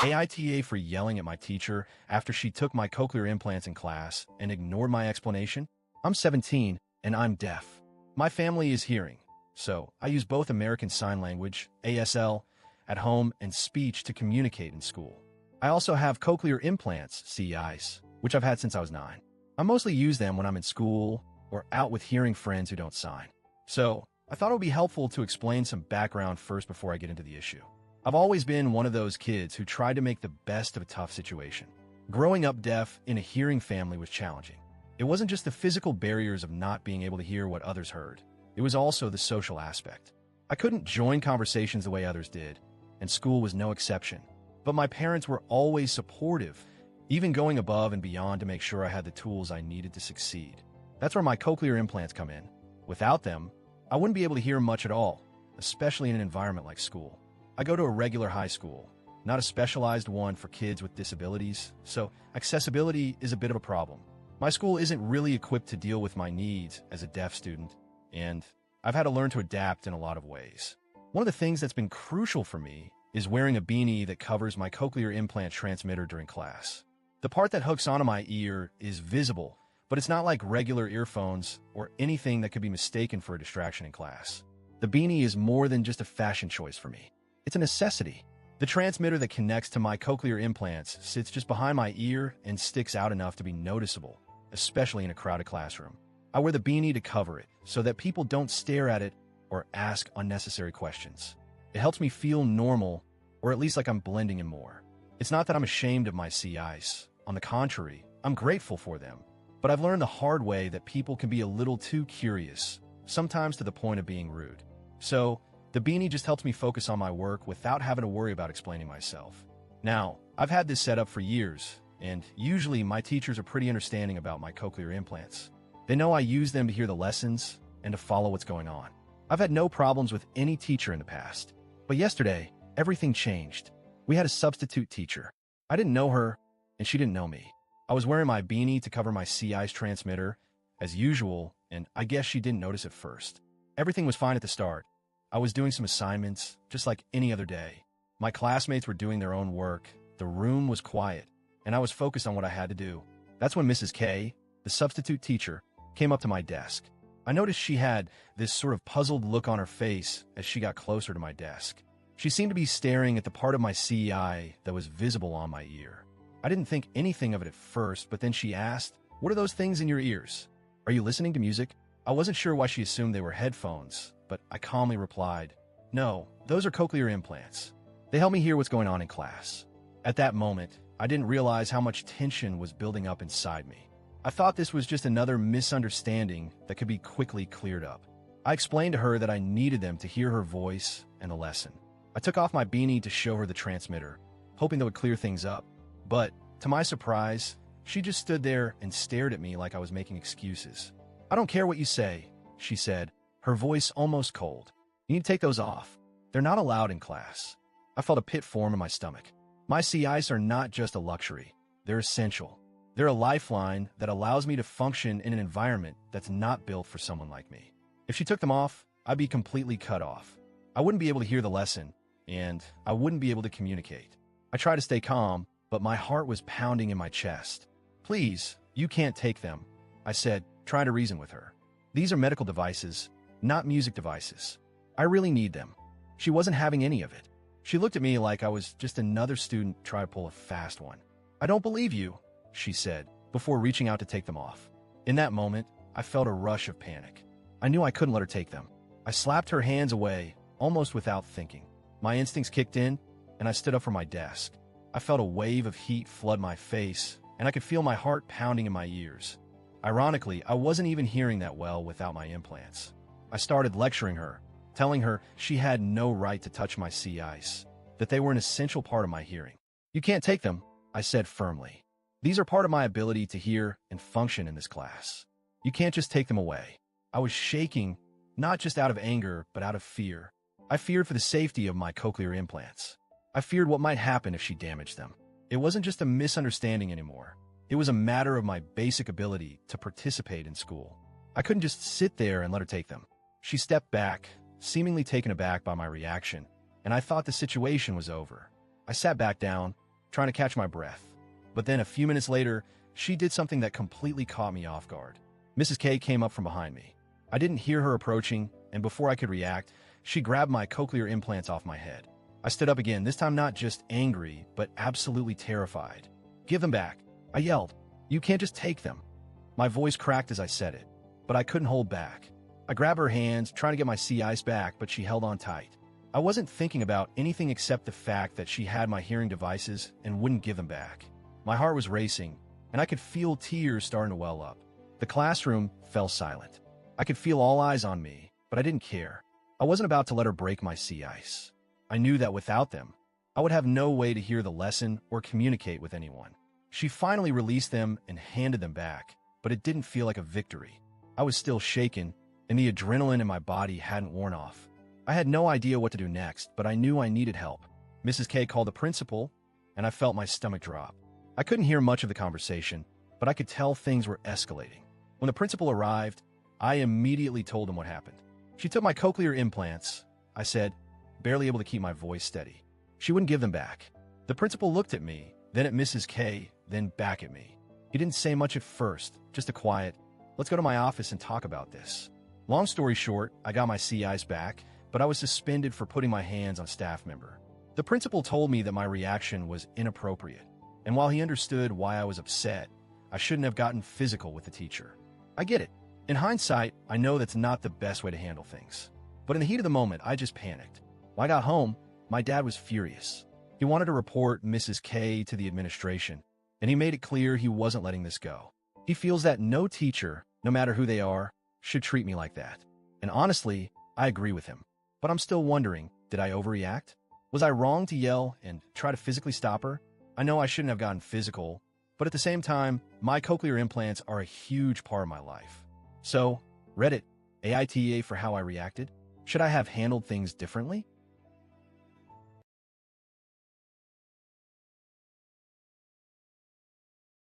AITA for yelling at my teacher after she took my cochlear implants in class and ignored my explanation? I'm 17 and I'm deaf. My family is hearing, so I use both American Sign Language, ASL, at home and speech to communicate in school. I also have cochlear implants, CEIs, which I've had since I was 9. I mostly use them when I'm in school or out with hearing friends who don't sign. So I thought it would be helpful to explain some background first before I get into the issue. I've always been one of those kids who tried to make the best of a tough situation. Growing up deaf in a hearing family was challenging. It wasn't just the physical barriers of not being able to hear what others heard. It was also the social aspect. I couldn't join conversations the way others did, and school was no exception. But my parents were always supportive, even going above and beyond to make sure I had the tools I needed to succeed. That's where my cochlear implants come in. Without them, I wouldn't be able to hear much at all, especially in an environment like school. I go to a regular high school, not a specialized one for kids with disabilities, so accessibility is a bit of a problem. My school isn't really equipped to deal with my needs as a deaf student, and I've had to learn to adapt in a lot of ways. One of the things that's been crucial for me is wearing a beanie that covers my cochlear implant transmitter during class. The part that hooks onto my ear is visible, but it's not like regular earphones or anything that could be mistaken for a distraction in class. The beanie is more than just a fashion choice for me. It's a necessity. The transmitter that connects to my cochlear implants sits just behind my ear and sticks out enough to be noticeable, especially in a crowded classroom. I wear the beanie to cover it so that people don't stare at it or ask unnecessary questions. It helps me feel normal, or at least like I'm blending in more. It's not that I'm ashamed of my CIs. On the contrary, I'm grateful for them. But I've learned the hard way that people can be a little too curious, sometimes to the point of being rude. So, the beanie just helps me focus on my work without having to worry about explaining myself. Now, I've had this set up for years, and usually my teachers are pretty understanding about my cochlear implants. They know I use them to hear the lessons and to follow what's going on. I've had no problems with any teacher in the past. But yesterday, everything changed. We had a substitute teacher. I didn't know her, and she didn't know me. I was wearing my beanie to cover my CI's transmitter, as usual, and I guess she didn't notice at first. Everything was fine at the start. I was doing some assignments, just like any other day. My classmates were doing their own work, the room was quiet, and I was focused on what I had to do. That's when Mrs. K, the substitute teacher, came up to my desk. I noticed she had this sort of puzzled look on her face as she got closer to my desk. She seemed to be staring at the part of my CEI that was visible on my ear. I didn't think anything of it at first, but then she asked, "What are those things in your ears? Are you listening to music?" I wasn't sure why she assumed they were headphones, but I calmly replied, "No, those are cochlear implants. They help me hear what's going on in class." At that moment, I didn't realize how much tension was building up inside me. I thought this was just another misunderstanding that could be quickly cleared up. I explained to her that I needed them to hear her voice and the lesson. I took off my beanie to show her the transmitter, hoping that would clear things up. But, to my surprise, she just stood there and stared at me like I was making excuses. "I don't care what you say," she said, her voice almost cold. "You need to take those off. They're not allowed in class." I felt a pit form in my stomach. My CIs are not just a luxury. They're essential. They're a lifeline that allows me to function in an environment that's not built for someone like me. If she took them off, I'd be completely cut off. I wouldn't be able to hear the lesson, and I wouldn't be able to communicate. I tried to stay calm, but my heart was pounding in my chest. "Please, you can't take them," I said, trying to reason with her. "These are medical devices, not music devices. I really need them." She wasn't having any of it. She looked at me like I was just another student trying to pull a fast one. "I don't believe you," she said, before reaching out to take them off. In that moment, I felt a rush of panic. I knew I couldn't let her take them. I slapped her hands away, almost without thinking. My instincts kicked in, and I stood up from my desk. I felt a wave of heat flood my face, and I could feel my heart pounding in my ears. Ironically, I wasn't even hearing that well without my implants. I started lecturing her, telling her she had no right to touch my CIs, that they were an essential part of my hearing. "You can't take them," I said firmly. "These are part of my ability to hear and function in this class. You can't just take them away." I was shaking, not just out of anger, but out of fear. I feared for the safety of my cochlear implants. I feared what might happen if she damaged them. It wasn't just a misunderstanding anymore. It was a matter of my basic ability to participate in school. I couldn't just sit there and let her take them. She stepped back, seemingly taken aback by my reaction, and I thought the situation was over. I sat back down, trying to catch my breath. But then a few minutes later, she did something that completely caught me off guard. Mrs. K came up from behind me. I didn't hear her approaching, and before I could react, she grabbed my cochlear implants off my head. I stood up again, this time not just angry, but absolutely terrified. "Give them back," I yelled. "You can't just take them." My voice cracked as I said it, but I couldn't hold back. I grabbed her hands, trying to get my CIs back, but she held on tight. I wasn't thinking about anything except the fact that she had my hearing devices and wouldn't give them back. My heart was racing, and I could feel tears starting to well up. The classroom fell silent. I could feel all eyes on me, but I didn't care. I wasn't about to let her break my CIs. I knew that without them, I would have no way to hear the lesson or communicate with anyone. She finally released them and handed them back, but it didn't feel like a victory. I was still shaken, and the adrenaline in my body hadn't worn off. I had no idea what to do next, but I knew I needed help. Mrs. K called the principal, and I felt my stomach drop. I couldn't hear much of the conversation, but I could tell things were escalating. When the principal arrived, I immediately told him what happened. "She took my cochlear implants," I said, barely able to keep my voice steady. "She wouldn't give them back." The principal looked at me, then at Mrs. K, then back at me. He didn't say much at first, just a quiet, "Let's go to my office and talk about this." Long story short, I got my CIs back, but I was suspended for putting my hands on a staff member. The principal told me that my reaction was inappropriate, and while he understood why I was upset, I shouldn't have gotten physical with the teacher. I get it. In hindsight, I know that's not the best way to handle things. But in the heat of the moment, I just panicked. When I got home, my dad was furious. He wanted to report Mrs. K to the administration, and he made it clear he wasn't letting this go. He feels that no teacher, no matter who they are, should treat me like that. And honestly, I agree with him. But I'm still wondering, did I overreact? Was I wrong to yell and try to physically stop her? I know I shouldn't have gotten physical, but at the same time, my cochlear implants are a huge part of my life. So, Reddit, AITA for how I reacted? Should I have handled things differently?